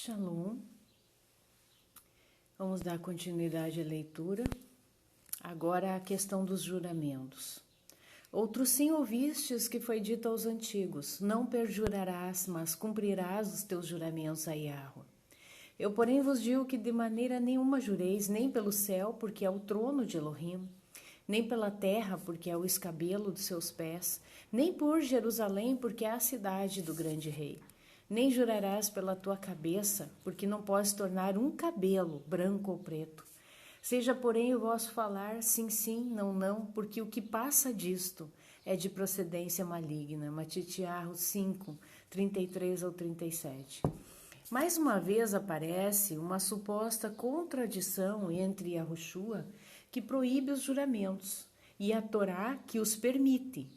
Shalom. Vamos dar continuidade à leitura. Agora a questão dos juramentos. Outro sim ouvistes que foi dito aos antigos: não perjurarás, mas cumprirás os teus juramentos a Yahweh. Eu, porém, vos digo que de maneira nenhuma jureis, nem pelo céu, porque é o trono de Elohim, nem pela terra, porque é o escabelo dos seus pés, nem por Jerusalém, porque é a cidade do grande rei. Nem jurarás pela tua cabeça, porque não podes tornar um cabelo branco ou preto. Seja, porém, o vosso falar sim, sim, não, não, porque o que passa disto é de procedência maligna. Matitiarro 5, 33 ao 37. Mais uma vez aparece uma suposta contradição entre Yahushua, que proíbe os juramentos, e a Torá, que os permite.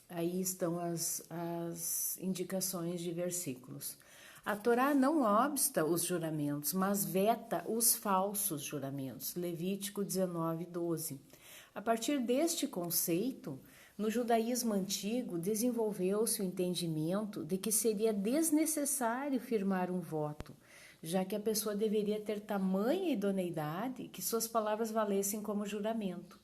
Aí estão as indicações de versículos. A Torá não obsta os juramentos, mas veta os falsos juramentos. Levítico 19, 12. A partir deste conceito, no judaísmo antigo, desenvolveu-se o entendimento de que seria desnecessário firmar um voto, já que a pessoa deveria ter tamanha idoneidade que suas palavras valessem como juramento.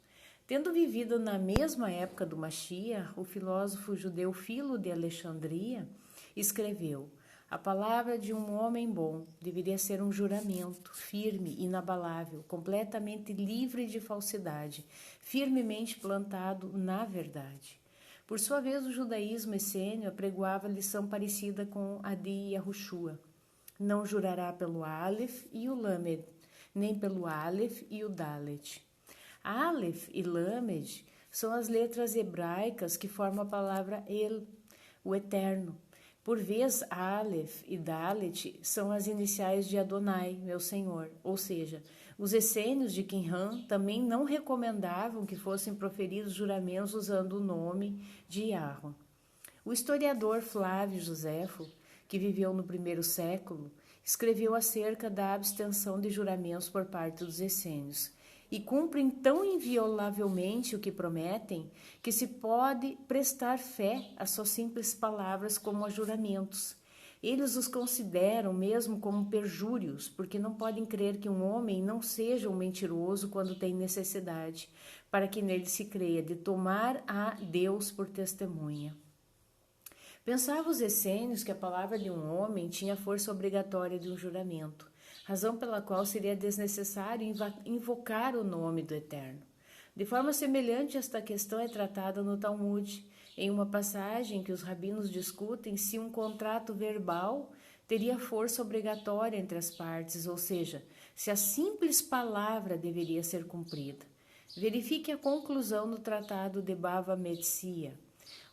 Tendo vivido na mesma época do Mashiach, o filósofo judeu Filo de Alexandria escreveu: a palavra de um homem bom deveria ser um juramento, firme, inabalável, completamente livre de falsidade, firmemente plantado na verdade. Por sua vez, o judaísmo essênio apregoava lição parecida com a de Yahushua. Não jurará pelo Aleph e o Lamed, nem pelo Aleph e o Dalet. Aleph e Lamed são as letras hebraicas que formam a palavra El, o Eterno. Por vez, Aleph e Dalet são as iniciais de Adonai, meu Senhor, ou seja, os essênios de Qumran também não recomendavam que fossem proferidos juramentos usando o nome de Yahweh. O historiador Flávio Joséfo, que viveu no primeiro século, escreveu acerca da abstenção de juramentos por parte dos essênios, e cumprem tão inviolavelmente o que prometem, que se pode prestar fé às suas simples palavras como a juramentos. Eles os consideram mesmo como perjúrios, porque não podem crer que um homem não seja um mentiroso quando tem necessidade, para que nele se creia, de tomar a Deus por testemunha. Pensavam os essênios que a palavra de um homem tinha força obrigatória de um juramento, razão pela qual seria desnecessário invocar o nome do Eterno. De forma semelhante, esta questão é tratada no Talmud, em uma passagem que os rabinos discutem se um contrato verbal teria força obrigatória entre as partes, ou seja, se a simples palavra deveria ser cumprida. Verifique a conclusão no tratado de Bava Metzia.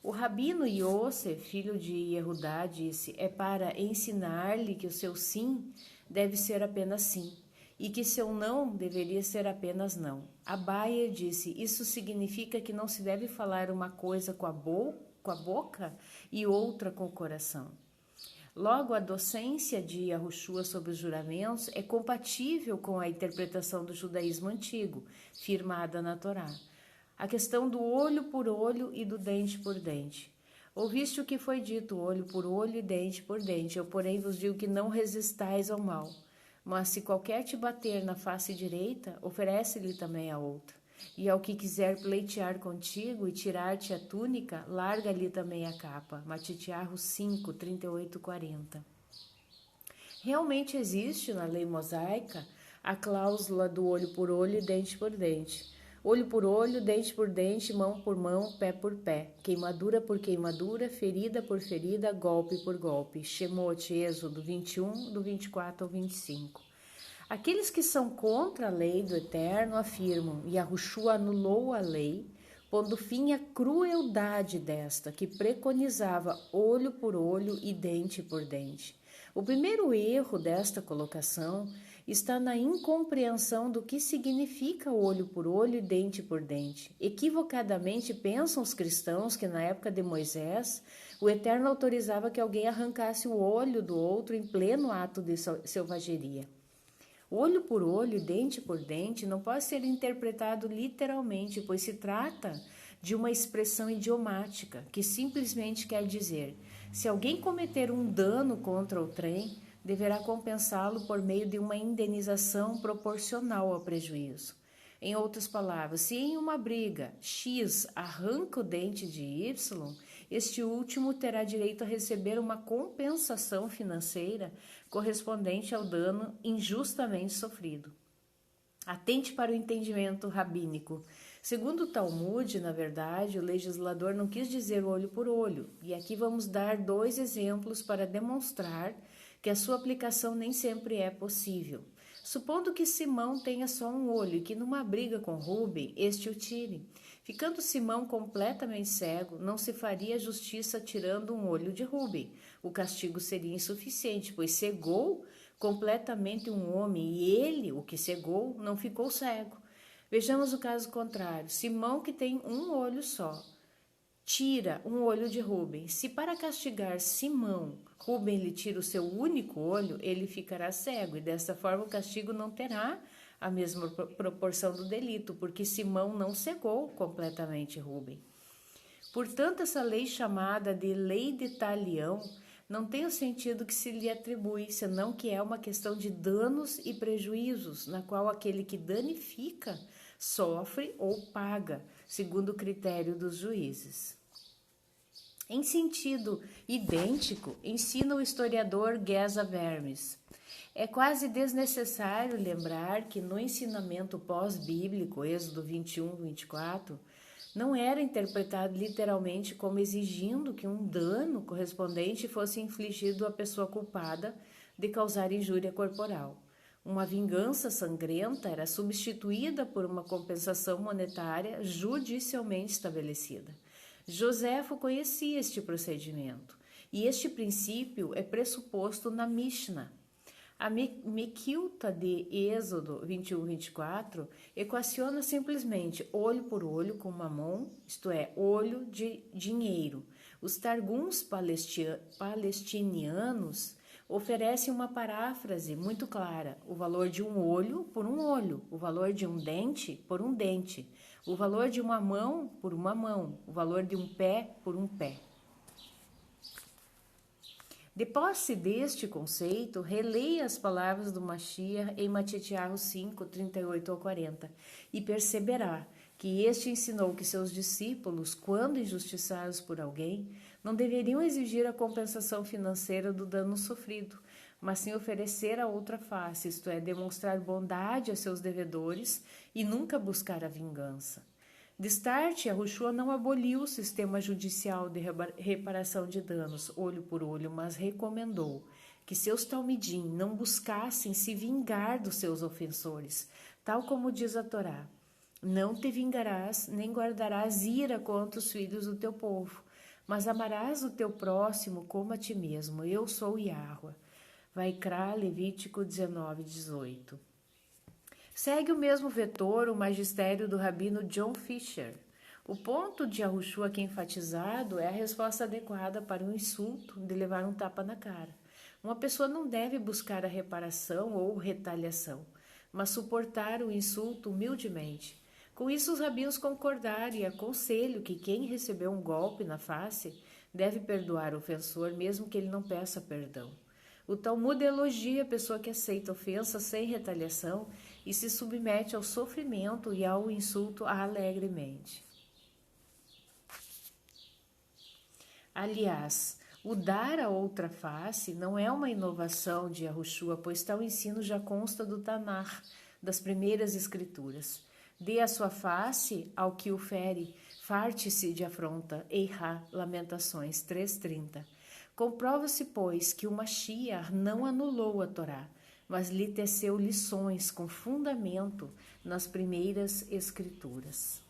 O rabino Yosef, filho de Yehudá, disse: é para ensinar-lhe que o seu sim deve ser apenas sim, e que seu não deveria ser apenas não. Abaye disse: isso significa que não se deve falar uma coisa com a boca e outra com o coração. Logo, a docência de Yahushua sobre os juramentos é compatível com a interpretação do judaísmo antigo, firmada na Torá. A questão do olho por olho e do dente por dente. Ouviste o que foi dito, olho por olho e dente por dente. Eu, porém, vos digo que não resistais ao mal. Mas se qualquer te bater na face direita, oferece-lhe também a outra. E ao que quiser pleitear contigo e tirar-te a túnica, larga-lhe também a capa. Matitiarro 5, 38, 40. Realmente existe na lei mosaica a cláusula do olho por olho e dente por dente. Olho por olho, dente por dente, mão por mão, pé por pé, queimadura por queimadura, ferida por ferida, golpe por golpe. Shemot, Êxodo 21, do 24 ao 25. Aqueles que são contra a lei do Eterno afirmam: Yahushua anulou a lei, pondo fim à crueldade desta, que preconizava olho por olho e dente por dente. O primeiro erro desta colocação está na incompreensão do que significa olho por olho e dente por dente. Equivocadamente pensam os cristãos que na época de Moisés, o Eterno autorizava que alguém arrancasse o olho do outro em pleno ato de selvageria. Olho por olho e dente por dente não pode ser interpretado literalmente, pois se trata de uma expressão idiomática, que simplesmente quer dizer: se alguém cometer um dano contra o trem, deverá compensá-lo por meio de uma indenização proporcional ao prejuízo. Em outras palavras, se em uma briga X arranca o dente de Y, este último terá direito a receber uma compensação financeira correspondente ao dano injustamente sofrido. Atente para o entendimento rabínico. Segundo o Talmud, na verdade, o legislador não quis dizer olho por olho, e aqui vamos dar 2 exemplos para demonstrar que a sua aplicação nem sempre é possível. Supondo que Simão tenha só um olho e que numa briga com Rubem, este o tire. Ficando Simão completamente cego, não se faria justiça tirando um olho de Rubem. O castigo seria insuficiente, pois cegou completamente um homem e ele, o que cegou, não ficou cego. Vejamos o caso contrário. Simão, que tem um olho só, tira um olho de Rubem. Se para castigar Simão, Rubem lhe tira o seu único olho, ele ficará cego, e desta forma o castigo não terá a mesma proporção do delito, porque Simão não cegou completamente Rubem. Portanto, essa lei chamada de lei de talião não tem o sentido que se lhe atribui, senão que é uma questão de danos e prejuízos, na qual aquele que danifica sofre ou paga, segundo o critério dos juízes. Em sentido idêntico, ensina o historiador Geza Vermes. É quase desnecessário lembrar que no ensinamento pós-bíblico, Êxodo 21, 24, não era interpretado literalmente como exigindo que um dano correspondente fosse infligido à pessoa culpada de causar injúria corporal. Uma vingança sangrenta era substituída por uma compensação monetária judicialmente estabelecida. Joséfo conhecia este procedimento, e este princípio é pressuposto na Mishnah. A Mequilta de Êxodo 21, 24 equaciona simplesmente olho por olho com mamon, isto é, olho de dinheiro. Os Targums palestinianos oferecem uma paráfrase muito clara: o valor de um olho por um olho, o valor de um dente por um dente, o valor de uma mão por uma mão, o valor de um pé por um pé. De posse deste conceito, releia as palavras do Mashiach em Matitiahu 5, 38 ao 40, e perceberá que este ensinou que seus discípulos, quando injustiçados por alguém, não deveriam exigir a compensação financeira do dano sofrido, mas sim oferecer a outra face, isto é, demonstrar bondade a seus devedores e nunca buscar a vingança. Destarte, Yahushua não aboliu o sistema judicial de reparação de danos, olho por olho, mas recomendou que seus talmidim não buscassem se vingar dos seus ofensores, tal como diz a Torá: não te vingarás, nem guardarás ira contra os filhos do teu povo, mas amarás o teu próximo como a ti mesmo. Eu sou Yahuwah. Vaikra, Levítico 19, 18. Segue o mesmo vetor o magistério do rabino John Fisher. O ponto de Yahushua aqui enfatizado é a resposta adequada para o insulto de levar um tapa na cara. Uma pessoa não deve buscar a reparação ou retaliação, mas suportar o insulto humildemente. Com isso, os rabinos concordaram e aconselham que quem recebeu um golpe na face deve perdoar o ofensor, mesmo que ele não peça perdão. O Talmud elogia a pessoa que aceita ofensa sem retaliação e se submete ao sofrimento e ao insulto alegremente. Aliás, o dar a outra face não é uma inovação de Yahushua, pois tal ensino já consta do Tanar, das primeiras escrituras. Dê a sua face ao que o fere, farte-se de afronta. Eihá, Lamentações 3:30. Comprova-se, pois, que o Mashiach não anulou a Torá, mas lhe teceu lições com fundamento nas primeiras escrituras.